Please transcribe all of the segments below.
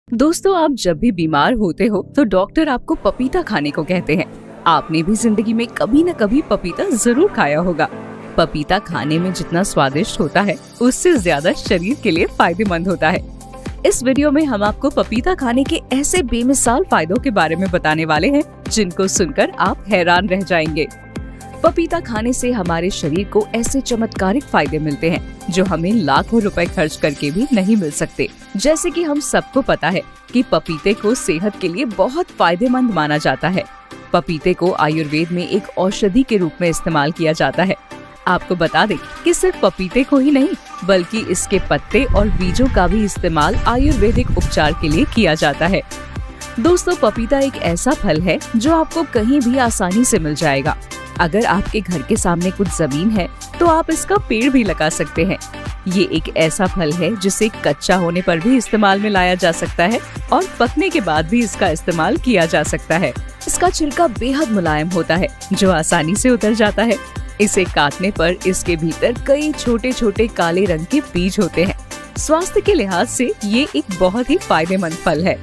दोस्तों, आप जब भी बीमार होते हो तो डॉक्टर आपको पपीता खाने को कहते हैं। आपने भी जिंदगी में कभी न कभी पपीता जरूर खाया होगा। पपीता खाने में जितना स्वादिष्ट होता है उससे ज्यादा शरीर के लिए फायदेमंद होता है। इस वीडियो में हम आपको पपीता खाने के ऐसे बेमिसाल फायदों के बारे में बताने वाले हैं जिनको सुनकर आप हैरान रह जाएंगे। पपीता खाने से हमारे शरीर को ऐसे चमत्कारिक फायदे मिलते हैं जो हमें लाखों रुपए खर्च करके भी नहीं मिल सकते। जैसे कि हम सबको पता है कि पपीते को सेहत के लिए बहुत फायदेमंद माना जाता है। पपीते को आयुर्वेद में एक औषधि के रूप में इस्तेमाल किया जाता है। आपको बता दें कि सिर्फ पपीते को ही नहीं बल्कि इसके पत्ते और बीजों का भी इस्तेमाल आयुर्वेदिक उपचार के लिए किया जाता है। दोस्तों, पपीता एक ऐसा फल है जो आपको कहीं भी आसानी से मिल जाएगा। अगर आपके घर के सामने कुछ जमीन है तो आप इसका पेड़ भी लगा सकते हैं। ये एक ऐसा फल है जिसे कच्चा होने पर भी इस्तेमाल में लाया जा सकता है और पकने के बाद भी इसका इस्तेमाल किया जा सकता है। इसका छिलका बेहद मुलायम होता है जो आसानी से उतर जाता है। इसे काटने पर इसके भीतर कई छोटे छोटे काले रंग के बीज होते हैं। स्वास्थ्य के लिहाज से ये एक बहुत ही फायदेमंद फल है।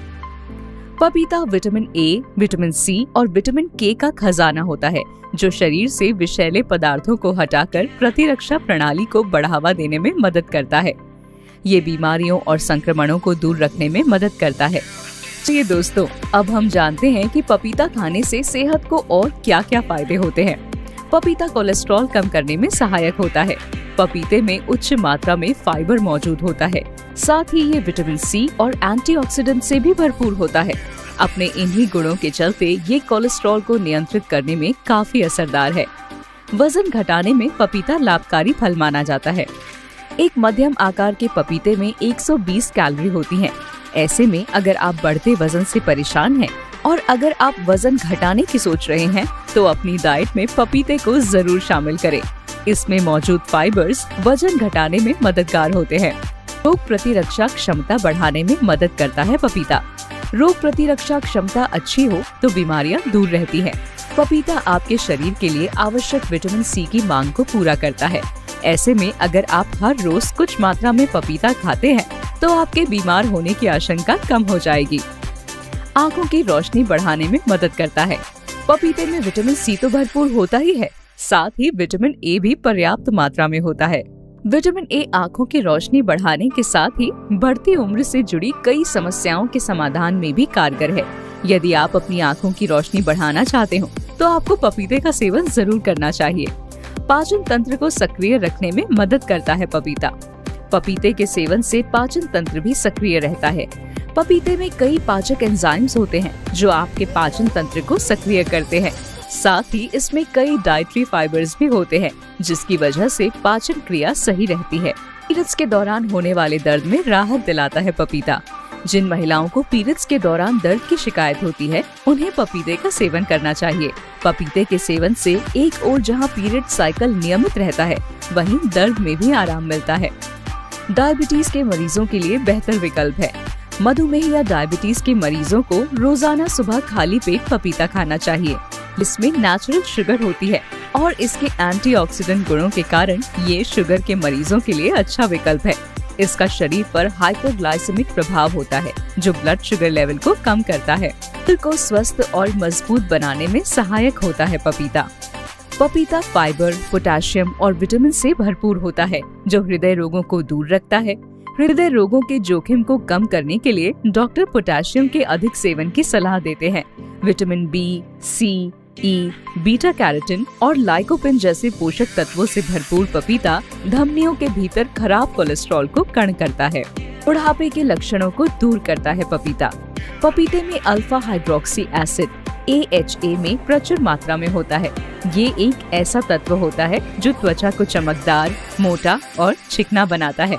पपीता विटामिन ए, विटामिन सी और विटामिन के का खजाना होता है जो शरीर से विषैले पदार्थों को हटाकर प्रतिरक्षा प्रणाली को बढ़ावा देने में मदद करता है। ये बीमारियों और संक्रमणों को दूर रखने में मदद करता है। चलिए दोस्तों, अब हम जानते हैं कि पपीता खाने से सेहत को और क्या क्या फायदे होते हैं। पपीता कोलेस्ट्रॉल कम करने में सहायक होता है। पपीते में उच्च मात्रा में फाइबर मौजूद होता है। साथ ही ये विटामिन सी और एंटीऑक्सीडेंट से भी भरपूर होता है। अपने इन्हीं गुणों के चलते ये कोलेस्ट्रॉल को नियंत्रित करने में काफी असरदार है। वजन घटाने में पपीता लाभकारी फल माना जाता है। एक मध्यम आकार के पपीते में 120 कैलोरी होती हैं। ऐसे में अगर आप बढ़ते वजन से परेशान हैं और अगर आप वजन घटाने की सोच रहे हैं तो अपनी डाइट में पपीते को जरूर शामिल करें। इसमें मौजूद फाइबर्स वजन घटाने में मददगार होते हैं। रोग प्रतिरक्षा क्षमता बढ़ाने में मदद करता है पपीता। रोग प्रतिरक्षा क्षमता अच्छी हो तो बीमारियां दूर रहती हैं। पपीता आपके शरीर के लिए आवश्यक विटामिन सी की मांग को पूरा करता है। ऐसे में अगर आप हर रोज कुछ मात्रा में पपीता खाते हैं तो आपके बीमार होने की आशंका कम हो जाएगी। आँखों की रोशनी बढ़ाने में मदद करता है। पपीते में विटामिन सी तो भरपूर होता ही है, साथ ही विटामिन ए भी पर्याप्त मात्रा में होता है। विटामिन ए आँखों की रोशनी बढ़ाने के साथ ही बढ़ती उम्र से जुड़ी कई समस्याओं के समाधान में भी कारगर है। यदि आप अपनी आँखों की रोशनी बढ़ाना चाहते हो तो आपको पपीते का सेवन जरूर करना चाहिए। पाचन तंत्र को सक्रिय रखने में मदद करता है पपीता। पपीते के सेवन से पाचन तंत्र भी सक्रिय रहता है। पपीते में कई पाचक एंजाइम्स होते हैं जो आपके पाचन तंत्र को सक्रिय करते हैं। साथ ही इसमें कई डाइटरी फाइबर्स भी होते हैं जिसकी वजह से पाचन क्रिया सही रहती है। पीरियड्स के दौरान होने वाले दर्द में राहत दिलाता है पपीता। जिन महिलाओं को पीरियड्स के दौरान दर्द की शिकायत होती है उन्हें पपीते का सेवन करना चाहिए। पपीते के सेवन से एक ओर जहां पीरियड साइकिल नियमित रहता है वहीं दर्द में भी आराम मिलता है। डायबिटीज के मरीजों के लिए बेहतर विकल्प है। मधुमेह या डायबिटीज के मरीजों को रोजाना सुबह खाली पेट पपीता खाना चाहिए। इसमें नेचुरल शुगर होती है और इसके एंटीऑक्सीडेंट गुणों के कारण ये शुगर के मरीजों के लिए अच्छा विकल्प है। इसका शरीर पर हाइपोग्लाइसेमिक प्रभाव होता है जो ब्लड शुगर लेवल को कम करता है। दिल को स्वस्थ और मजबूत बनाने में सहायक होता है पपीता। पपीता फाइबर, पोटेशियम और विटामिन से भरपूर होता है जो हृदय रोगों को दूर रखता है। हृदय रोगों के जोखिम को कम करने के लिए डॉक्टर पोटेशियम के अधिक सेवन की सलाह देते हैं। विटामिन बी, सी, ई, बीटा कैरोटीन और लाइकोपिन जैसे पोषक तत्वों से भरपूर पपीता धमनियों के भीतर खराब कोलेस्ट्रॉल को कम करता है। बुढ़ापे के लक्षणों को दूर करता है पपीता। पपीते में अल्फा हाइड्रोक्सी एसिड AHA में प्रचुर मात्रा में होता है। ये एक ऐसा तत्व होता है जो त्वचा को चमकदार, मोटा और चिकना बनाता है।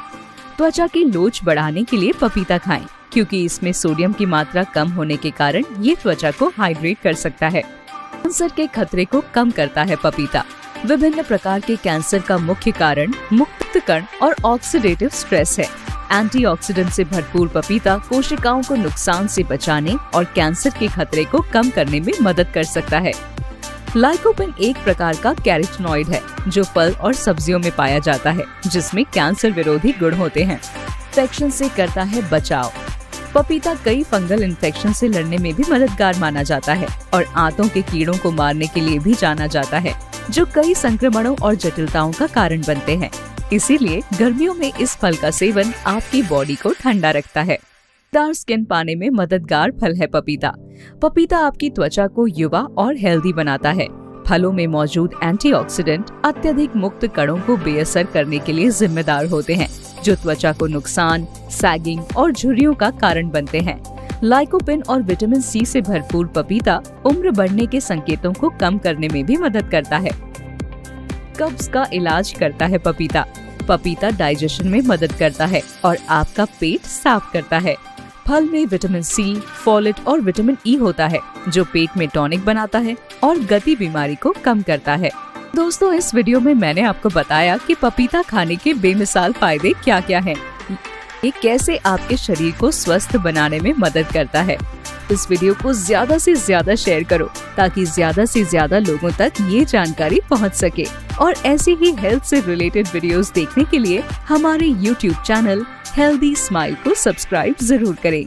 त्वचा की लोच बढ़ाने के लिए पपीता खाएं क्योंकि इसमें सोडियम की मात्रा कम होने के कारण ये त्वचा को हाइड्रेट कर सकता है। कैंसर के खतरे को कम करता है पपीता। विभिन्न प्रकार के कैंसर का मुख्य कारण मुक्त कण और ऑक्सीडेटिव स्ट्रेस है। एंटीऑक्सीडेंट से भरपूर पपीता कोशिकाओं को नुकसान से बचाने और कैंसर के खतरे को कम करने में मदद कर सकता है। लाइकोपिन एक प्रकार का कैरोटीनॉइड है जो फल और सब्जियों में पाया जाता है जिसमें कैंसर विरोधी गुण होते हैं। इंफेक्शन से करता है बचाव। पपीता कई फंगल इन्फेक्शन से लड़ने में भी मददगार माना जाता है और आंतों के कीड़ों को मारने के लिए भी जाना जाता है, जो कई संक्रमणों और जटिलताओं का कारण बनते हैं। इसीलिए गर्मियों में इस फल का सेवन आपकी बॉडी को ठंडा रखता है। डार्क स्किन पाने में मददगार फल है पपीता। पपीता आपकी त्वचा को युवा और हेल्दी बनाता है। फलों में मौजूद एंटीऑक्सीडेंट अत्यधिक मुक्त कणों को बेअसर करने के लिए जिम्मेदार होते हैं, जो त्वचा को नुकसान, सैगिंग और झुर्रियों का कारण बनते हैं। लाइकोपिन और विटामिन सी से भरपूर पपीता उम्र बढ़ने के संकेतों को कम करने में भी मदद करता है। कब्ज का इलाज करता है पपीता। पपीता डाइजेशन में मदद करता है और आपका पेट साफ करता है। फल में विटामिन सी, फोलेट और विटामिन ई होता है, जो पेट में टॉनिक बनाता है और गति बीमारी को कम करता है। दोस्तों, इस वीडियो में मैंने आपको बताया कि पपीता खाने के बेमिसाल फायदे क्या क्या हैं। ये कैसे आपके शरीर को स्वस्थ बनाने में मदद करता है। इस वीडियो को ज्यादा से ज्यादा शेयर करो ताकि ज्यादा से ज्यादा लोगों तक ये जानकारी पहुंच सके। और ऐसी ही हेल्थ से रिलेटेड वीडियोस देखने के लिए हमारे YouTube चैनल हेल्दी स्माइल को सब्सक्राइब जरूर करें।